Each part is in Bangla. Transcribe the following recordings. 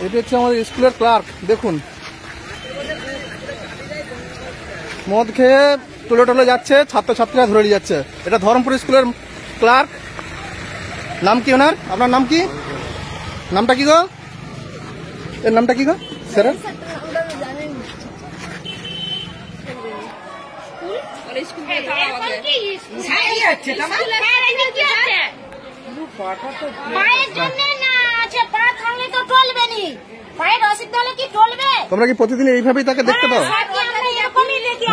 এটা হচ্ছে আমাদের স্কুলের ক্লার্ক। দেখুন, মদ খেয়ে টলে টলে যাচ্ছে, ছাত্রছাত্রীরা ধরে নিয়ে যাচ্ছে। এটা ধরমপুর স্কুলের ক্লার্ক। নাম কি ওনার? আপনার নাম কি? নামটা কি গো? এর নামটা কি গো স্যার? তোমরা কি প্রতিদিন এইভাবেই তাকে দেখতে পাও?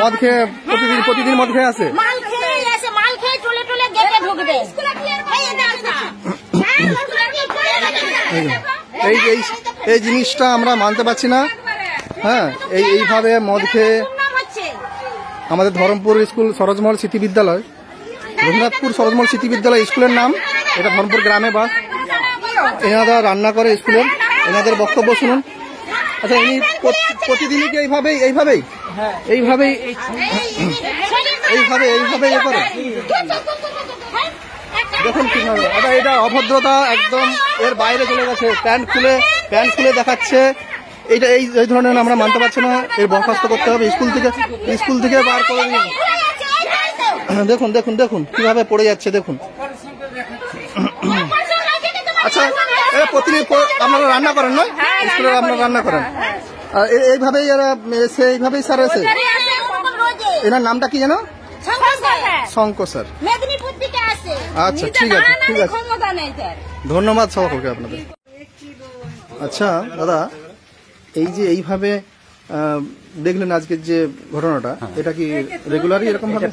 মদ খেয়ে প্রতিদিন মদ খেয়ে আসে। এই জিনিসটা আমরা মানতে পারছি না। হ্যাঁ, এইভাবে মদ খেয়ে আমাদের ধরমপুর স্কুল সরোজমহল স্মৃতি বিদ্যালয়, রঘুনাথপুর সরোজমহল স্মৃতি বিদ্যালয় স্কুলের নাম। এটা ধরমপুর গ্রামে বাস। এনারা রান্না করে স্কুলের। এনাদের বক্তব্য শুনুন। আচ্ছা, ইনি প্রতিদিনই কি এইভাবে এ করে? দেখুন কিভাবে এটা অভদ্রতা, একদম এর বাইরে চলে গেছে। প্যান্ট খুলে দেখাচ্ছে। এইটা এই ধরনের আমরা মানতে পারছি না। এর বরখাস্ত করতে হবে, স্কুল থেকে বার করে দিন। দেখুন কিভাবে পড়ে যাচ্ছে। দেখুন। আচ্ছা, প্রতিদিন আপনারা রান্না করেন না? স্কুলে আপনারা রান্না করেন। এইভাবেই স্যার এসে। এনার নামটা কি জানো? শঙ্কর স্যার। আচ্ছা, ঠিক আছে। ধন্যবাদ সকলকে আপনাদের। আচ্ছা দাদা, এই যে এইভাবে দেখলেন আজকের যে ঘটনাটা, এটা কি রেগুলারই এরকম ভাবে?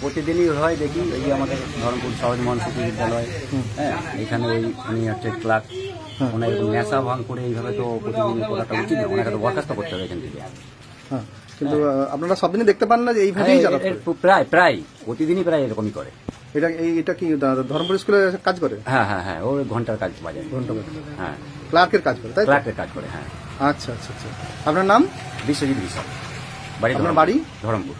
প্রতিদিনই হয়। দেখি এই যে আমাদের ধরমপুর সরোজমহল স্মৃতি বিদ্যালয়, হ্যাঁ, এখানে উনি হচ্ছে ক্লার্ক। ওনার নেশা ভাঙ করে এইভাবে তো প্রতিদিন করাটা উচিত না। ওনাকে তো বরখাস্ত করতে হবে এখান থেকে। হ্যাঁ, কিন্তু আপনারা সবদিনই দেখতে পান না যে এইভাবেই প্রায় প্রতিদিনই প্রায় এরকমই করে। এটা কি ধরমপুর স্কুলে কাজ করে? হ্যাঁ, ও ঘন্টার কাজ বাজে। হ্যাঁ, ক্লার্কের কাজ করে, তাই? ক্লার্কের কাজ করে, হ্যাঁ। আচ্ছা। আপনার নাম? বিশ্বজিৎ বিশ্বাস। আপনার বাড়ি? ধরমপুর।